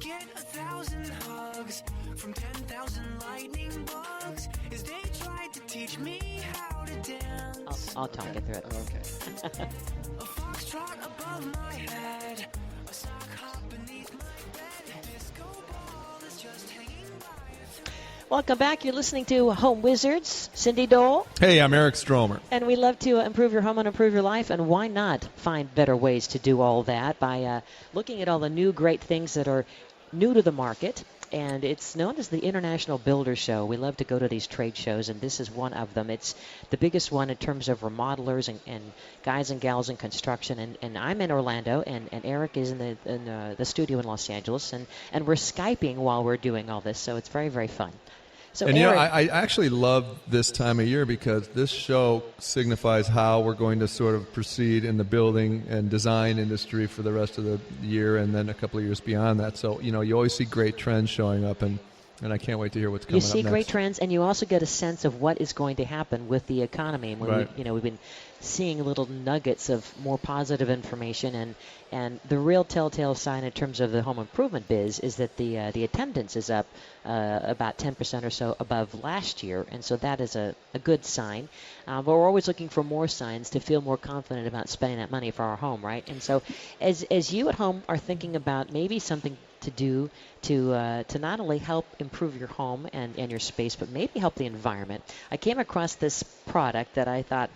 get 1,000 hugs from 10,000 lightning bugs as they tried to teach me how to dance. I'll talk it through it. Okay. A foxtrot above my head, a sock hop beneath my bed, disco ball is just hanging by a thread. Welcome back. You're listening to Home Wizards. Cindy Dole. Hey, I'm Eric Stromer. And we love to improve your home and improve your life. And why not find better ways to do all that by looking at all the new great things that are new to the market. And it's known as the International Builder Show. We love to go to these trade shows, and this is one of them. It's the biggest one in terms of remodelers and guys and gals in construction. And I'm in Orlando, and Eric is in the studio in Los Angeles, and we're Skyping while we're doing all this, so it's very, very fun. So And Eric, I actually love this time of year because this show signifies how we're going to sort of proceed in the building and design industry for the rest of the year and then a couple of years beyond that. So, you always see great trends showing up, and I can't wait to hear what's coming up next. You see great trends, and you also get a sense of what is going to happen with the economy. And Right. we've been seeing little nuggets of more positive information, and the real telltale sign in terms of the home improvement biz is that the attendance is up about 10% or so above last year, and so that is a good sign. But we're always looking for more signs to feel more confident about spending that money for our home, right? And so as you at home are thinking about maybe something to do to not only help improve your home and your space, but maybe help the environment, I came across this product that I thought,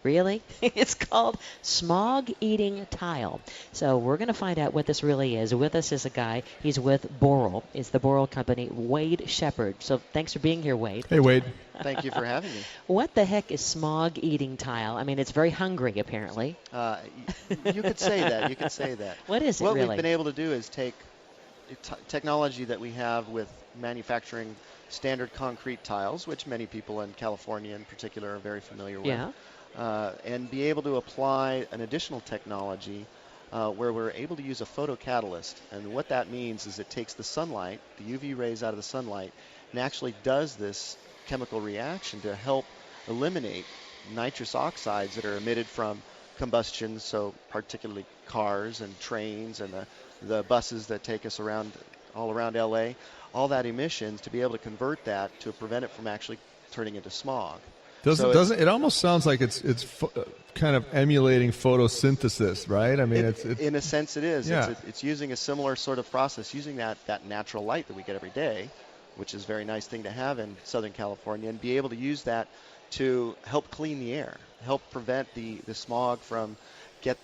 really? It's called Smog Eating Tile. So we're going to find out what this really is. With us is a guy. He's with Boral. It's the Boral company, Wade Shepard. So thanks for being here, Wade. Hey, Wade. Thank you for having me. What the heck is Smog Eating Tile? I mean, it's very hungry, apparently. You could say that. You could say that. What is it What really? we've been able to do is take technology that we have with manufacturing standard concrete tiles, which many people in California in particular are very familiar with. Yeah. And be able to apply an additional technology where we're able to use a photocatalyst. And what that means is it takes the sunlight, the UV rays out of the sunlight, and actually does this chemical reaction to help eliminate nitrous oxides that are emitted from combustion, so particularly cars and trains and the buses that take us all around LA, all that emissions, to be able to convert that to prevent it from actually turning into smog. It almost sounds like it's kind of emulating photosynthesis, right? I mean, in a sense it is. Yeah. It's using a similar sort of process, using that natural light that we get every day, which is a very nice thing to have in Southern California, and be able to use that to help clean the air, help prevent the smog from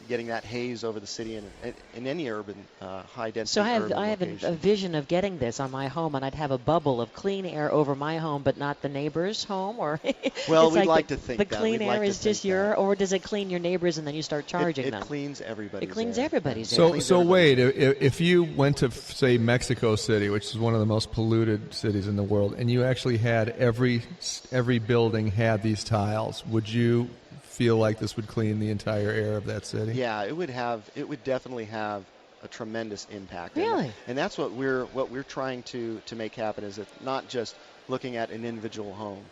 getting that haze over the city and in any urban, high-density So urban I have location. a vision of getting this on my home, and I'd have a bubble of clean air over my home, but not the neighbor's home, or Well, it's we'd like the, to think the that. clean We'd air like to is just think that. or does it clean your neighbors and then you start charging them? It cleans everybody's It cleans air. everybody's So, air. so Wade, if you went to, say, Mexico City, which is one of the most polluted cities in the world, and you actually had every building had these tiles, would you feel like this would clean the entire air of that city? Yeah, it would definitely have a tremendous impact. Really? And that's what we're trying to make happen, is it not just looking at an individual home.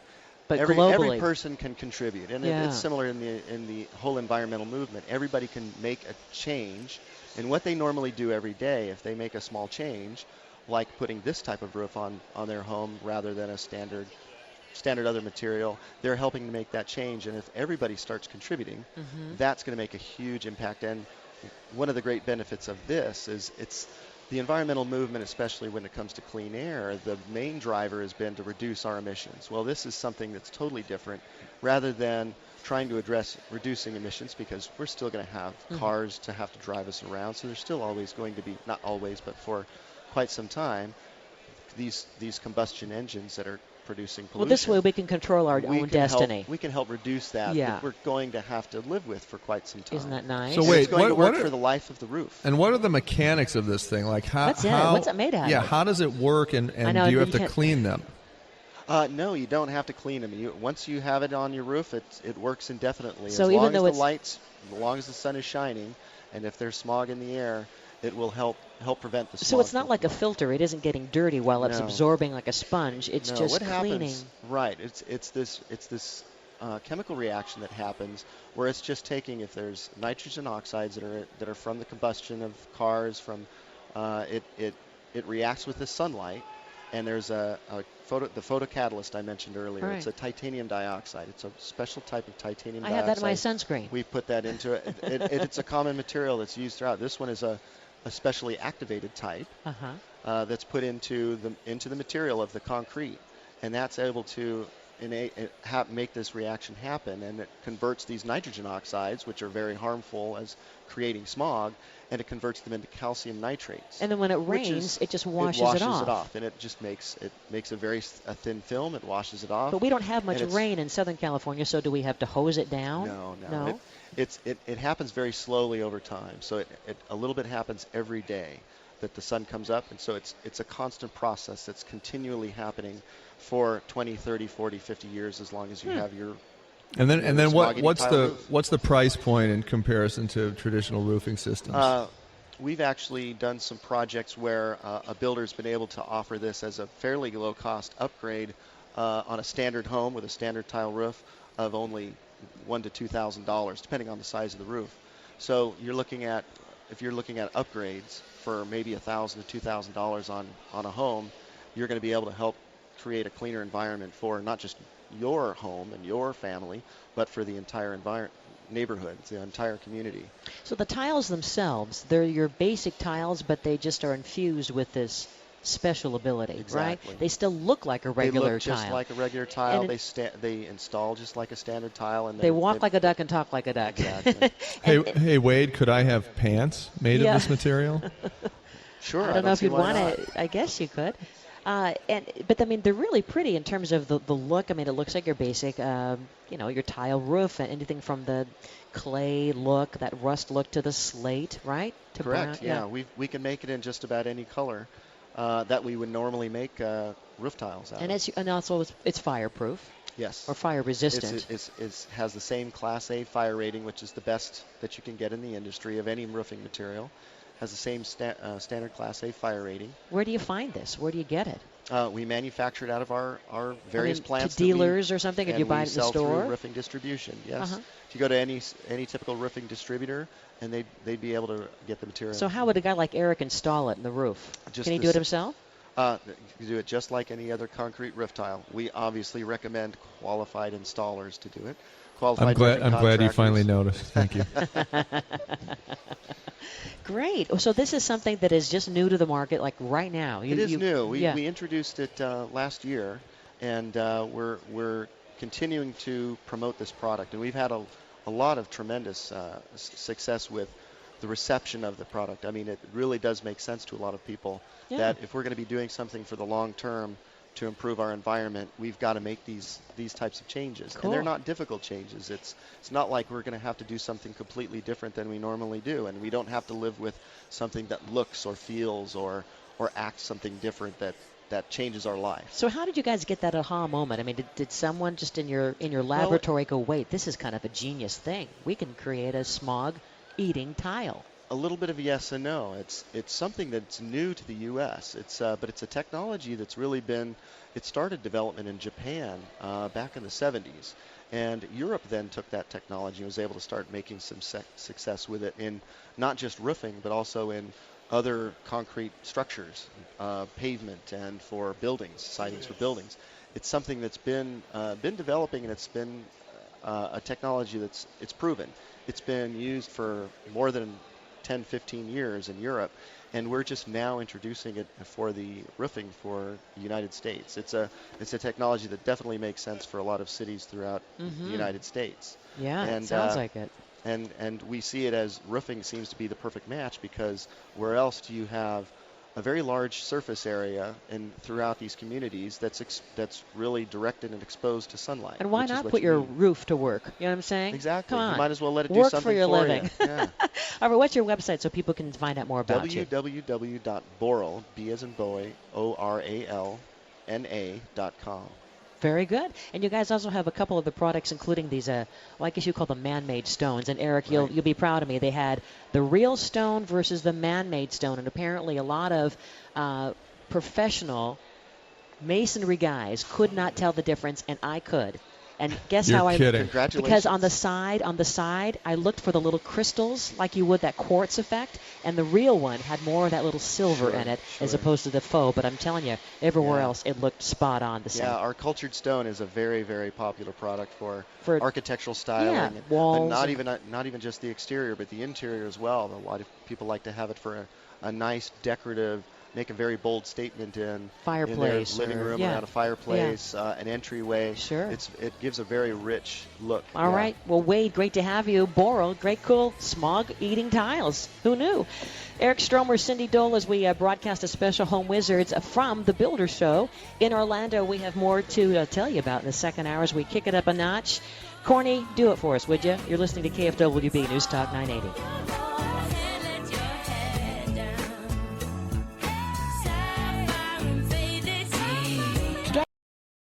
But Every globally. person can contribute, and Yeah. it's similar in the whole environmental movement. Everybody can make a change, and what they normally do every day, if they make a small change, like putting this type of roof on their home rather than a standard other material, they're helping to make that change. And if everybody starts contributing, that's going to make a huge impact. And one of the great benefits of this is it's the environmental movement, especially when it comes to clean air. The main driver has been to reduce our emissions. Well, this is something that's totally different. Rather than trying to address reducing emissions, because we're still going to have cars to have to drive us around, so there's still always going to be, not always, but for quite some time, these combustion engines that are producing pollution. Well, this way we can control our own destiny. We can help reduce that. Yeah. That we're going to have to live with for quite some time. Isn't that nice? So And wait, it's going to what work are- for the life of the roof. And what are the mechanics of this thing? Like What's it made out of? Yeah, how does it work, and I know, do you you have to can't- clean them? No, you don't have to clean them. Once you have it on your roof, it works indefinitely. So as even long though as the lights, as long as the sun is shining, and if there's smog in the air, it will help prevent the smog. So it's not like a filter. It isn't getting dirty while it's No. absorbing like a sponge. It's No, just what cleaning. happens, right? It's this chemical reaction that happens where it's just taking, if there's nitrogen oxides that are from the combustion of cars, from it it reacts with the sunlight, and there's the photocatalyst I mentioned earlier. Right. It's a titanium dioxide. It's a special type of titanium I dioxide. have that in my sunscreen. We put that into it. It's a common material that's used throughout. This one is a specially activated type that's put into the material of the concrete, and that's able to make this reaction happen, and it converts these nitrogen oxides, which are very harmful as creating smog, and it converts them into calcium nitrates. And then when it rains, it just washes it off. And it just makes a thin film. It washes it off. But we don't have much rain in Southern California, so do we have to hose it down? No. It happens very slowly over time. So a little bit happens every day that the sun comes up, and so it's a constant process that's continually happening for 20, 30, 40, 50 years, as long as you have your. And then what's the roof. price point in comparison to traditional roofing systems? We've actually done some projects where a builder's been able to offer this as a fairly low-cost upgrade on a standard home with a standard tile roof of only $1,000 to $2,000, depending on the size of the roof. So if you're looking at upgrades for maybe $1,000 to $2,000 on a home, you're going to be able to help create a cleaner environment for not just your home and your family, but for the entire neighborhood, the entire community. So the tiles themselves, they're your basic tiles, but they just are infused with this special ability, Exactly. right? They still look like a regular They look just like a regular tile. They install just like a standard tile, and they walk like a duck and talk like a duck. Exactly. Hey, Wade, could I have pants made of this material? Sure. I don't know if you'd want it. I guess you could. But I mean, they're really pretty in terms of the look. I mean, it looks like your basic, your tile roof, and anything from the clay look, that rust look, to the slate, right? To Correct. brown. Yeah, we can make it in just about any color that we would normally make roof tiles out of. And also it's fireproof. Yes. Or fire resistant. It has the same Class A fire rating, which is the best that you can get in the industry of any roofing material. Has the same standard Class A fire rating. Where do you find this? Where do you get it? We manufacture it out of our various plants. To dealers or something, and you buy it in the store? Through roofing distribution, yes. If you go to any typical roofing distributor, and they'd be able to get the material. So how would a guy like Eric install it in the roof? Can he do it himself? You do it just like any other concrete roof tile. We obviously recommend qualified installers to do it. I'm glad you finally noticed. Thank you. Great. So this is something that is just new to the market, like right now. It is new. We introduced it last year, and we're continuing to promote this product. And we've had a lot of tremendous success with the reception of the product. I mean, it really does make sense to a lot of people that if we're going to be doing something for the long term to improve our environment, we've got to make these types of changes. Cool. And they're not difficult changes. It's not like we're going to have to do something completely different than we normally do, and we don't have to live with something that looks or feels or acts something different that changes our life. So how did you guys get that aha moment? I mean, did someone just in your laboratory go, wait, this is kind of a genius thing. We can create a smog-eating tile. A little bit of a yes and no. It's something that's new to the U.S. But it's a technology that's really it started development in Japan back in the 70s. And Europe then took that technology and was able to start making some success with it in not just roofing, but also in other concrete structures, pavement, and for buildings, sidings for buildings. It's something that's been developing, and it's been a technology it's proven. It's been used for more than 10, 15 years in Europe, and we're just now introducing it for the roofing for the United States. It's a technology that definitely makes sense for a lot of cities throughout the United States. Yeah, and, it sounds like it. And we see it as roofing seems to be the perfect match, because where else do you have a very large surface area throughout these communities that's really directed and exposed to sunlight. And why not put your roof to work? You know what I'm saying? Exactly. Come on. You might as well let it work do something for your living. You. Yeah. All right, what's your website so people can find out more about you? www.boral, B as in boy, ORALNA.com. Very good. And you guys also have a couple of the products, including these, I guess you call them man-made stones. And Eric, you'll be proud of me. They had the real stone versus the man-made stone. And apparently a lot of professional masonry guys could not tell the difference, and I could. And guess You're how I kidding. Congratulations. because on the side, I looked for the little crystals like you would that quartz effect, and the real one had more of that little silver Sure, in it as sure. opposed to the faux. But I'm telling you, everywhere Yeah. else it looked spot on the same. Yeah, our cultured stone is a very, very popular product for For- architectural styling. yeah, walls and and- not even just the exterior, but the interior as well. A lot of people like to have it for a nice decorative, make a very bold statement in Fireplace their living or- room, yeah. around a fireplace, an entryway. Sure. It gives a very rich look. All yeah. right. Well, Wade, great to have you. Boral, great, cool, smog-eating tiles. Who knew? Eric Stromer, Cindy Dole, as we broadcast a special Home Wizards from the Builder Show in Orlando. We have more to tell you about in the second hour as we kick it up a notch. Corny, do it for us, would you? You're listening to KFWB News Talk 980.